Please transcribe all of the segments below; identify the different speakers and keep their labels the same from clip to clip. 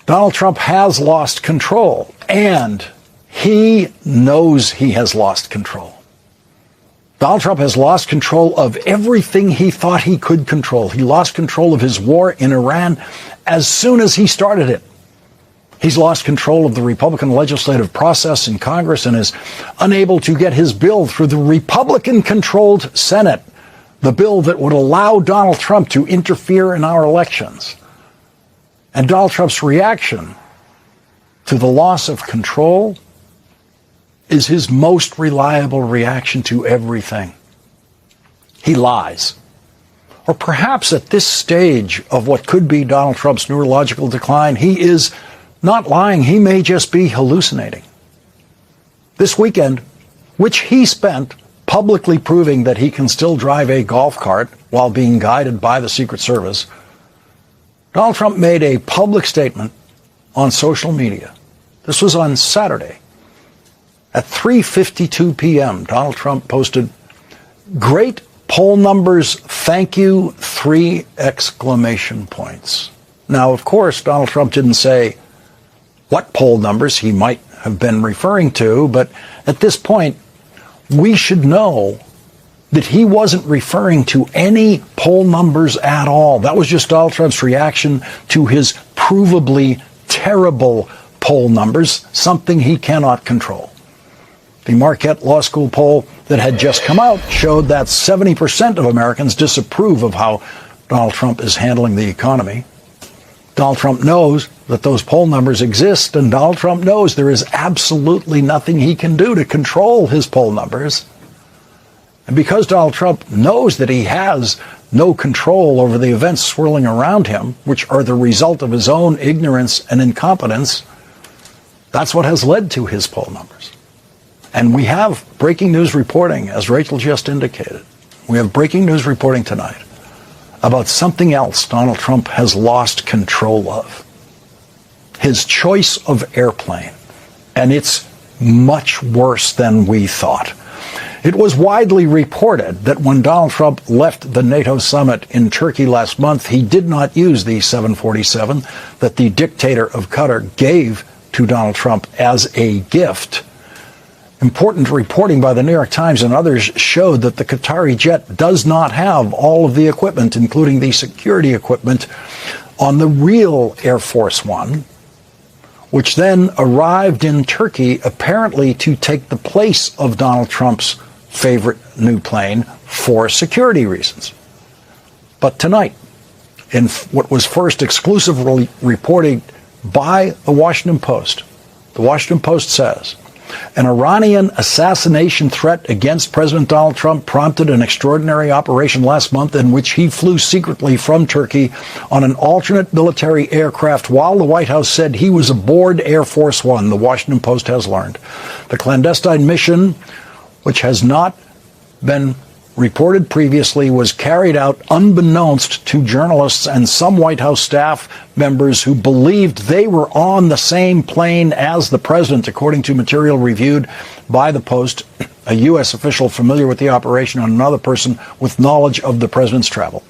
Speaker 1: Donald Trump has lost control, and he knows he has lost control. Donald Trump has lost control of everything he thought he could control. He lost control of his war in Iran as soon as he started it. He's lost control of the Republican legislative process in Congress and is unable to get his bill through the Republican-controlled Senate, the bill that would allow Donald Trump to interfere in our elections. And Donald Trump's reaction to the loss of control is his most reliable reaction to everything. He lies. Or perhaps at this stage of what could be Donald Trump's neurological decline, he is not lying. He may just be hallucinating. This weekend, which he spent publicly proving that he can still drive a golf cart while being guided by the Secret Service, Donald Trump made a public statement on social media. This was on Saturday. At 3:52 p.m., Donald Trump posted, "Great poll numbers, thank you, 3 exclamation points." Now, of course, Donald Trump didn't say what poll numbers he might have been referring to, but at this point, we should know that he wasn't referring to any poll numbers at all. That was just Donald Trump's reaction to his provably terrible poll numbers, something he cannot control. The Marquette Law School poll that had just come out showed that 70% of Americans disapprove of how Donald Trump is handling the economy. Donald Trump knows that those poll numbers exist, and Donald Trump knows there is absolutely nothing he can do to control his poll numbers. And because Donald Trump knows that he has no control over the events swirling around him, which are the result of his own ignorance and incompetence, that's what has led to his poll numbers. And we have breaking news reporting, as Rachel just indicated. We have breaking news reporting tonight about something else Donald Trump has lost control of. His choice of airplane. And it's much worse than we thought. It was widely reported that when Donald Trump left the NATO summit in Turkey last month, he did not use the 747 that the dictator of Qatar gave to Donald Trump as a gift. Important reporting by the New York Times and others showed that the Qatari jet does not have all of the equipment, including the security equipment, on the real Air Force One, which then arrived in Turkey apparently to take the place of Donald Trump's favorite new plane for security reasons. But tonight, in what was first exclusively reported by the Washington Post says, an Iranian assassination threat against President Donald Trump prompted an extraordinary operation last month in which he flew secretly from Turkey on an alternate military aircraft while the White House said he was aboard Air Force One, the Washington Post has learned. The clandestine mission, which has not been reported previously, was carried out unbeknownst to journalists and some White House staff members who believed they were on the same plane as the president, according to material reviewed by the Post, a U.S. official familiar with the operation and another person with knowledge of the president's travel.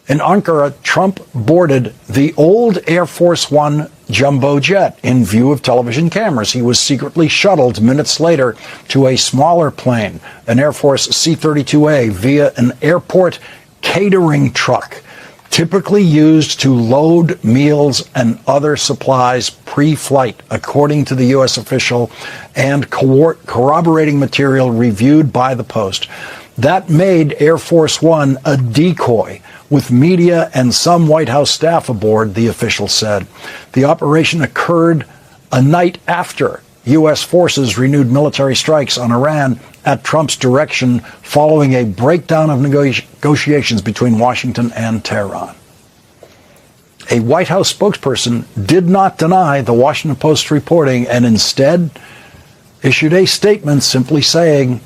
Speaker 1: In Ankara, Trump boarded the old Air Force One jumbo jet in view of television cameras. He was secretly shuttled minutes later to a smaller plane, an Air Force C-32A, via an airport catering truck, typically used to load meals and other supplies pre-flight, according to the U.S. official and corroborating material reviewed by the Post. That made Air Force One a decoy, with media and some White House staff aboard, the official said. The operation occurred a night after U.S. forces renewed military strikes on Iran at Trump's direction following a breakdown of negotiations between Washington and Tehran. A White House spokesperson did not deny the Washington Post's reporting and instead issued a statement simply saying,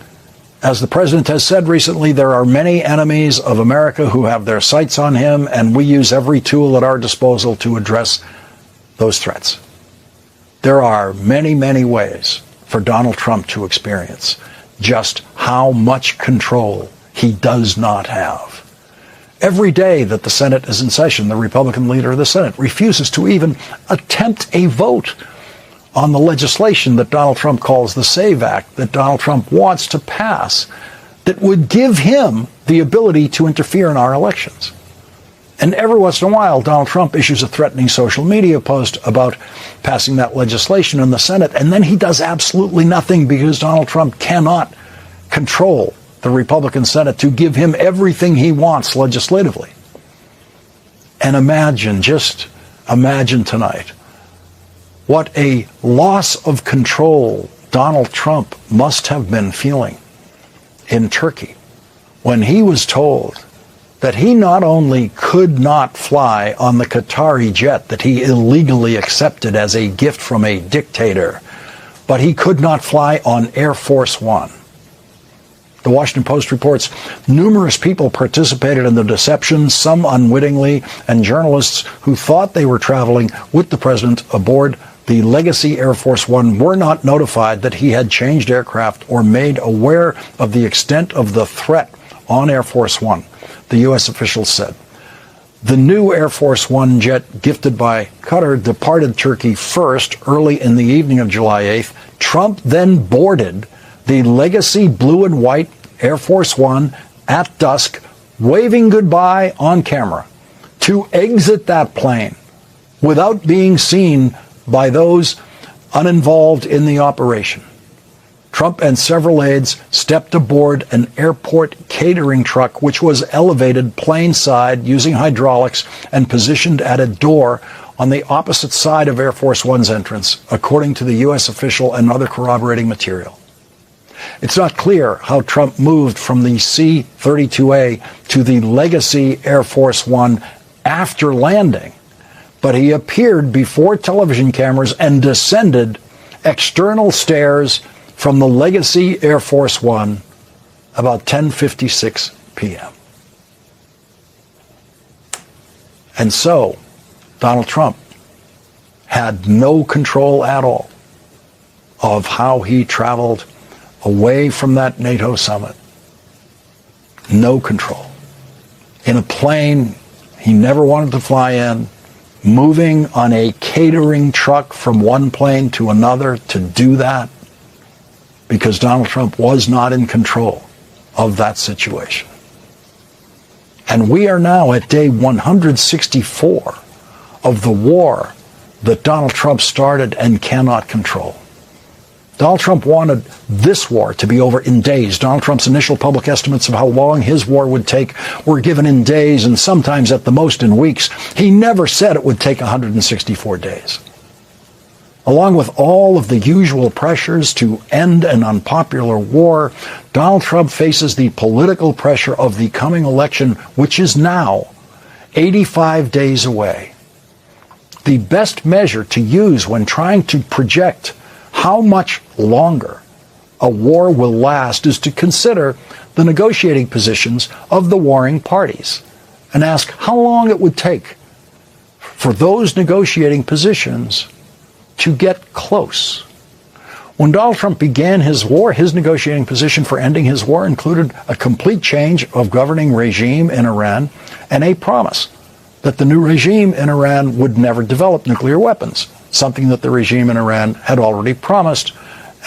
Speaker 1: as the president has said recently, there are many enemies of America who have their sights on him, and we use every tool at our disposal to address those threats. There are many, many ways for Donald Trump to experience just how much control he does not have. Every day that the Senate is in session, the Republican leader of the Senate refuses to even attempt a vote on the legislation that Donald Trump calls the SAVE Act, that Donald Trump wants to pass, that would give him the ability to interfere in our elections. And every once in a while, Donald Trump issues a threatening social media post about passing that legislation in the Senate, and then he does absolutely nothing because Donald Trump cannot control the Republican Senate to give him everything he wants legislatively. And just imagine tonight what a loss of control Donald Trump must have been feeling in Turkey when he was told that he not only could not fly on the Qatari jet that he illegally accepted as a gift from a dictator, but he could not fly on Air Force One. The Washington Post reports numerous people participated in the deception, some unwittingly, and journalists who thought they were traveling with the president aboard the Legacy Air Force One were not notified that he had changed aircraft or made aware of the extent of the threat on Air Force One, the U.S. officials said. The new Air Force One jet gifted by Qatar departed Turkey first early in the evening of July 8th. Trump then boarded the Legacy blue and white Air Force One at dusk, waving goodbye on camera to exit that plane without being seen by those uninvolved in the operation. Trump and several aides stepped aboard an airport catering truck, which was elevated plane side using hydraulics and positioned at a door on the opposite side of Air Force One's entrance, according to the U.S. official and other corroborating material. It's not clear how Trump moved from the C-32A to the Legacy Air Force One after landing, but he appeared before television cameras and descended external stairs from the Legacy Air Force One about 10:56 p.m. And so, Donald Trump had no control at all of how he traveled away from that NATO summit. No control. In a plane he never wanted to fly in, moving on a catering truck from one plane to another to do that, because Donald Trump was not in control of that situation. And we are now at day 164 of the war that Donald Trump started and cannot control. Donald Trump wanted this war to be over in days. Donald Trump's initial public estimates of how long his war would take were given in days and sometimes at the most in weeks. He never said it would take 164 days. Along with all of the usual pressures to end an unpopular war, Donald Trump faces the political pressure of the coming election, which is now 85 days away. The best measure to use when trying to project how much longer a war will last is to consider the negotiating positions of the warring parties and ask how long it would take for those negotiating positions to get close. When Donald Trump began his war, his negotiating position for ending his war included a complete change of governing regime in Iran and a promise that the new regime in Iran would never develop nuclear weapons, something that the regime in Iran had already promised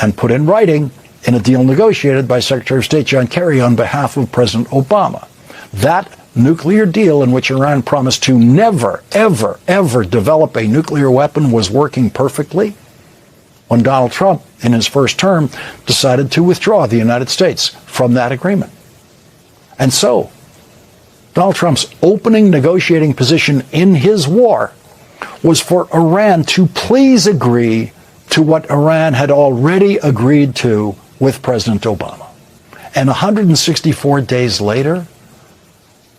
Speaker 1: and put in writing in a deal negotiated by Secretary of State John Kerry on behalf of President Obama. That nuclear deal in which Iran promised to never, ever, ever develop a nuclear weapon was working perfectly when Donald Trump, in his first term, decided to withdraw the United States from that agreement. And so, Donald Trump's opening negotiating position in his war was for Iran to please agree to what Iran had already agreed to with President Obama. And 164 days later,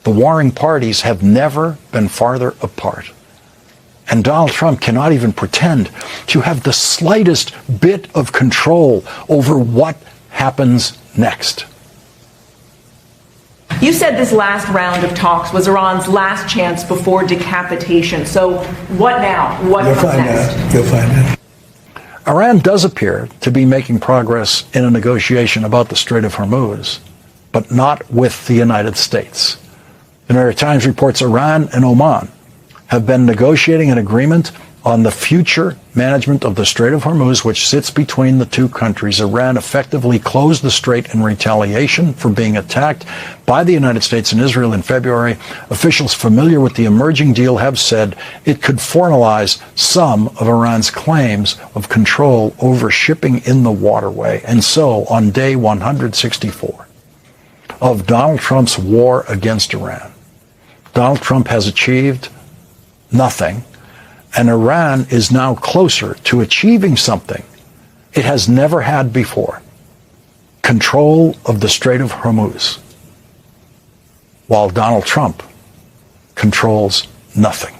Speaker 1: the warring parties have never been farther apart. And Donald Trump cannot even pretend to have the slightest bit of control over what happens next.
Speaker 2: You said this last round of talks was Iran's last chance before decapitation. So what now? What comes next?
Speaker 3: You'll find out.
Speaker 1: Iran does appear to be making progress in a negotiation about the Strait of Hormuz, but not with the United States. The New York Times reports Iran and Oman have been negotiating an agreement on the future management of the Strait of Hormuz, which sits between the two countries. Iran effectively closed the strait in retaliation for being attacked by the United States and Israel in February. Officials familiar with the emerging deal have said it could formalize some of Iran's claims of control over shipping in the waterway. And so, on day 164 of Donald Trump's war against Iran, Donald Trump has achieved nothing. And Iran is now closer to achieving something it has never had before: control of the Strait of Hormuz, while Donald Trump controls nothing.